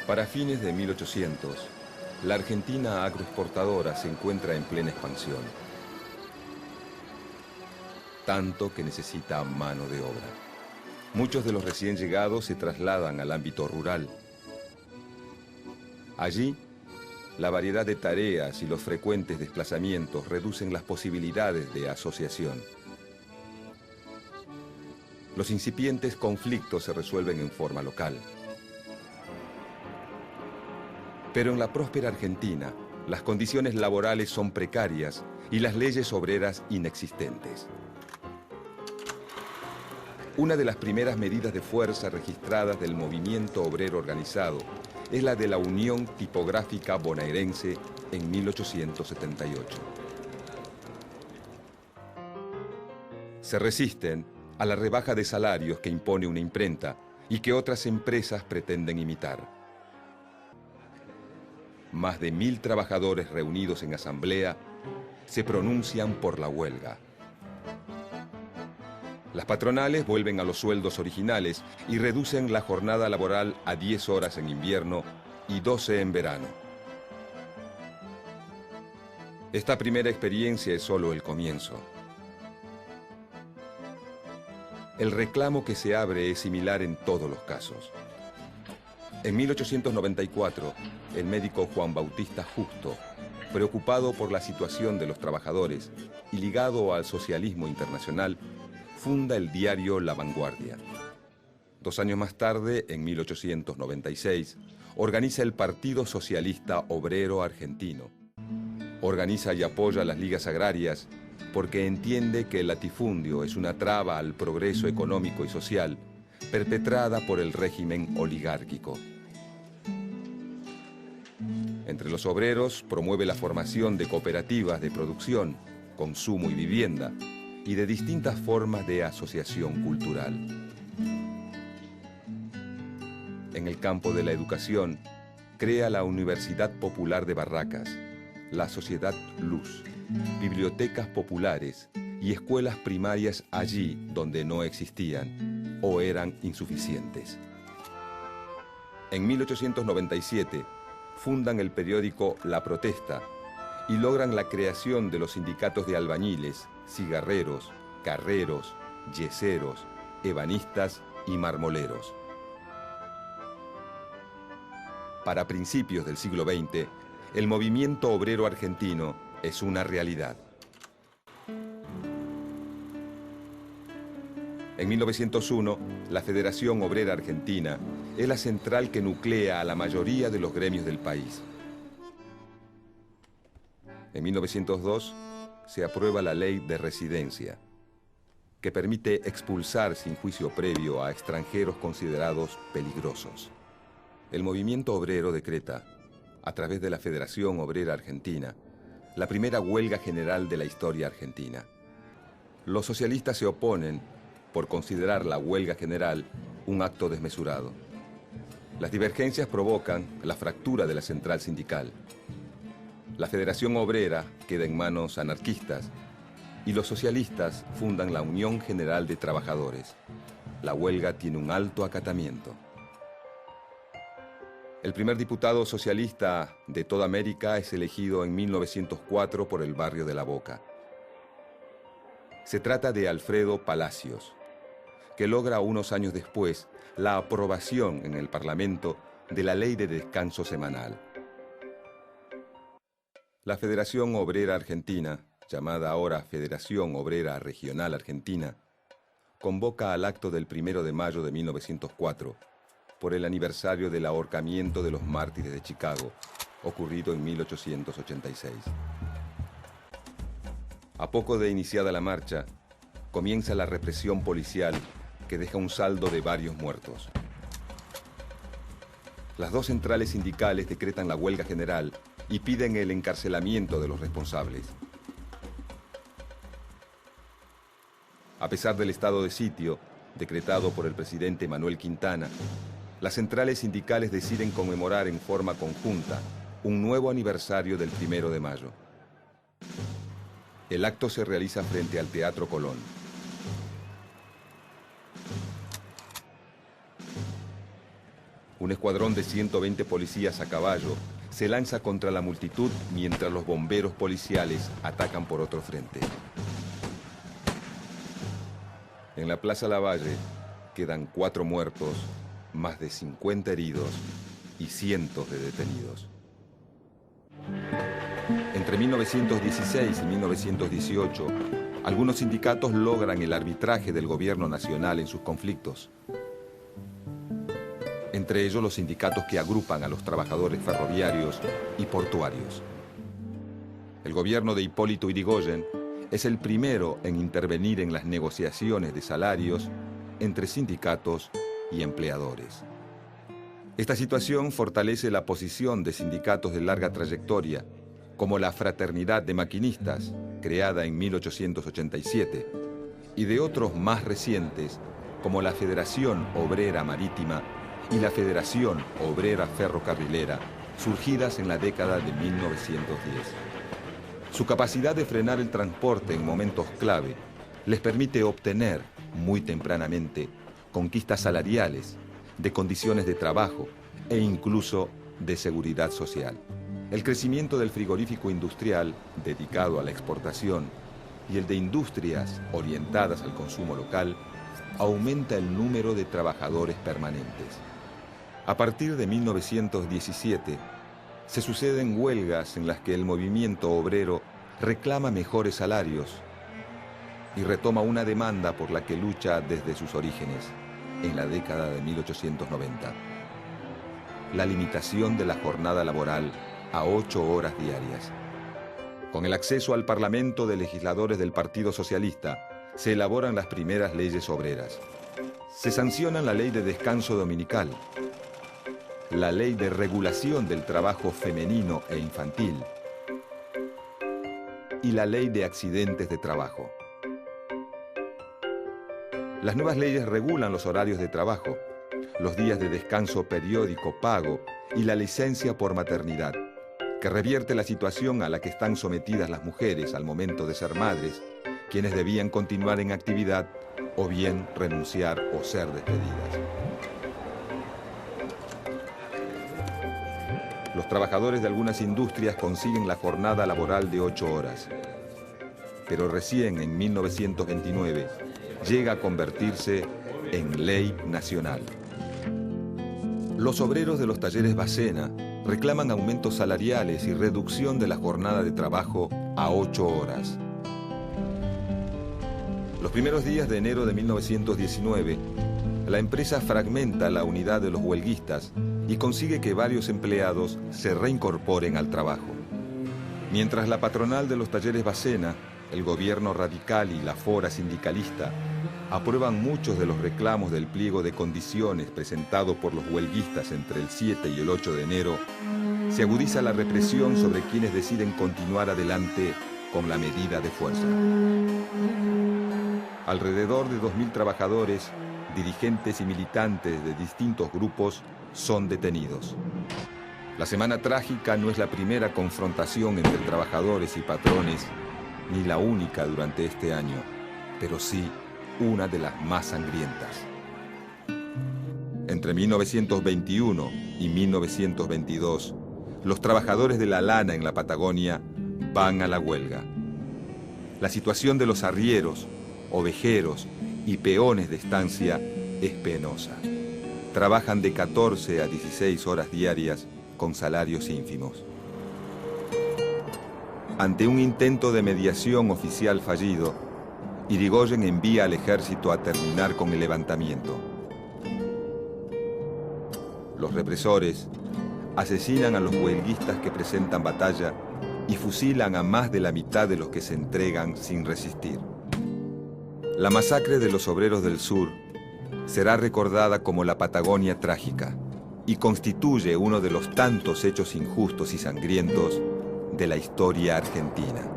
Para fines de 1800, la Argentina agroexportadora se encuentra en plena expansión, tanto que necesita mano de obra. Muchos de los recién llegados se trasladan al ámbito rural. Allí, la variedad de tareas y los frecuentes desplazamientos reducen las posibilidades de asociación. Los incipientes conflictos se resuelven en forma local. Pero en la próspera Argentina, las condiciones laborales son precarias y las leyes obreras inexistentes. Una de las primeras medidas de fuerza registradas del movimiento obrero organizado es la de la Unión Tipográfica Bonaerense en 1878. Se resisten a la rebaja de salarios que impone una imprenta y que otras empresas pretenden imitar. Más de 1000 trabajadores reunidos en asamblea se pronuncian por la huelga. Las patronales vuelven a los sueldos originales y reducen la jornada laboral a 10 horas en invierno y 12 en verano. Esta primera experiencia es solo el comienzo. El reclamo que se abre es similar en todos los casos. En 1894, el médico Juan Bautista Justo, preocupado por la situación de los trabajadores y ligado al socialismo internacional, funda el diario La Vanguardia. 2 años más tarde, en 1896, organiza el Partido Socialista Obrero Argentino. Organiza y apoya las ligas agrarias porque entiende que el latifundio es una traba al progreso económico y social perpetrada por el régimen oligárquico. Entre los obreros promueve la formación de cooperativas de producción, consumo y vivienda, y de distintas formas de asociación cultural. En el campo de la educación, crea la Universidad Popular de Barracas, la Sociedad Luz, bibliotecas populares y escuelas primarias allí donde no existían o eran insuficientes. En 1897, fundan el periódico La Protesta y logran la creación de los sindicatos de albañiles, cigarreros, carreros, yeseros, ebanistas y marmoleros. Para principios del siglo XX, el movimiento obrero argentino es una realidad. En 1901, la Federación Obrera Argentina es la central que nuclea a la mayoría de los gremios del país. En 1902, se aprueba la Ley de Residencia, que permite expulsar sin juicio previo a extranjeros considerados peligrosos. El movimiento obrero decreta, a través de la Federación Obrera Argentina, la primera huelga general de la historia argentina. Los socialistas se oponen por considerar la huelga general un acto desmesurado. Las divergencias provocan la fractura de la central sindical. La Federación Obrera queda en manos anarquistas y los socialistas fundan la Unión General de Trabajadores. La huelga tiene un alto acatamiento. El primer diputado socialista de toda América es elegido en 1904 por el barrio de La Boca. Se trata de Alfredo Palacios, que logra unos años después la aprobación en el Parlamento de la Ley de Descanso Semanal. La Federación Obrera Argentina, llamada ahora Federación Obrera Regional Argentina, convoca al acto del 1 de mayo de 1904 por el aniversario del ahorcamiento de los mártires de Chicago, ocurrido en 1886. A poco de iniciada la marcha, comienza la represión policial que deja un saldo de varios muertos. Las 2 centrales sindicales decretan la huelga general y piden el encarcelamiento de los responsables. A pesar del estado de sitio, decretado por el presidente Manuel Quintana, las centrales sindicales deciden conmemorar en forma conjunta un nuevo aniversario del 1 de mayo. El acto se realiza frente al Teatro Colón. Un escuadrón de 120 policías a caballo se lanza contra la multitud mientras los bomberos policiales atacan por otro frente. En la Plaza Lavalle quedan 4 muertos, más de 50 heridos y cientos de detenidos. Entre 1916 y 1918, algunos sindicatos logran el arbitraje del gobierno nacional en sus conflictos. Entre ellos los sindicatos que agrupan a los trabajadores ferroviarios y portuarios. El gobierno de Hipólito Yrigoyen es el primero en intervenir en las negociaciones de salarios entre sindicatos y empleadores. Esta situación fortalece la posición de sindicatos de larga trayectoria, como la Fraternidad de Maquinistas, creada en 1887, y de otros más recientes, como la Federación Obrera Marítima y la Federación Obrera Ferrocarrilera, surgidas en la década de 1910. Su capacidad de frenar el transporte en momentos clave les permite obtener, muy tempranamente, conquistas salariales, de condiciones de trabajo e incluso de seguridad social. El crecimiento del frigorífico industrial, dedicado a la exportación, y el de industrias orientadas al consumo local, aumenta el número de trabajadores permanentes. A partir de 1917, se suceden huelgas en las que el movimiento obrero reclama mejores salarios y retoma una demanda por la que lucha desde sus orígenes, en la década de 1890. La limitación de la jornada laboral a 8 horas diarias. Con el acceso al Parlamento de legisladores del Partido Socialista, se elaboran las primeras leyes obreras. Se sancionan la Ley de Descanso Dominical, la Ley de Regulación del Trabajo Femenino e Infantil y la Ley de Accidentes de Trabajo. Las nuevas leyes regulan los horarios de trabajo, los días de descanso periódico pago y la licencia por maternidad, que revierte la situación a la que están sometidas las mujeres al momento de ser madres, quienes debían continuar en actividad o bien renunciar o ser despedidas. Los trabajadores de algunas industrias consiguen la jornada laboral de 8 horas, pero recién en 1929 llega a convertirse en ley nacional. Los obreros de los talleres Bacena reclaman aumentos salariales y reducción de la jornada de trabajo a 8 horas. Los primeros días de enero de 1919, la empresa fragmenta la unidad de los huelguistas y consigue que varios empleados se reincorporen al trabajo. Mientras la patronal de los talleres Bacena, el gobierno radical y la fora sindicalista aprueban muchos de los reclamos del pliego de condiciones presentado por los huelguistas entre el 7 y el 8 de enero, se agudiza la represión sobre quienes deciden continuar adelante con la medida de fuerza. Alrededor de 2.000 trabajadores, dirigentes y militantes de distintos grupos son detenidos. La Semana Trágica no es la primera confrontación entre trabajadores y patrones, ni la única durante este año, pero sí una de las más sangrientas. Entre 1921 y 1922, los trabajadores de la lana en la Patagonia van a la huelga. La situación de los arrieros, ovejeros y peones de estancia es penosa. Trabajan de 14 a 16 horas diarias con salarios ínfimos. Ante un intento de mediación oficial fallido, Yrigoyen envía al ejército a terminar con el levantamiento. Los represores asesinan a los huelguistas que presentan batalla y fusilan a más de la mitad de los que se entregan sin resistir. La masacre de los obreros del sur será recordada como la Patagonia Trágica y constituye uno de los tantos hechos injustos y sangrientos de la historia argentina.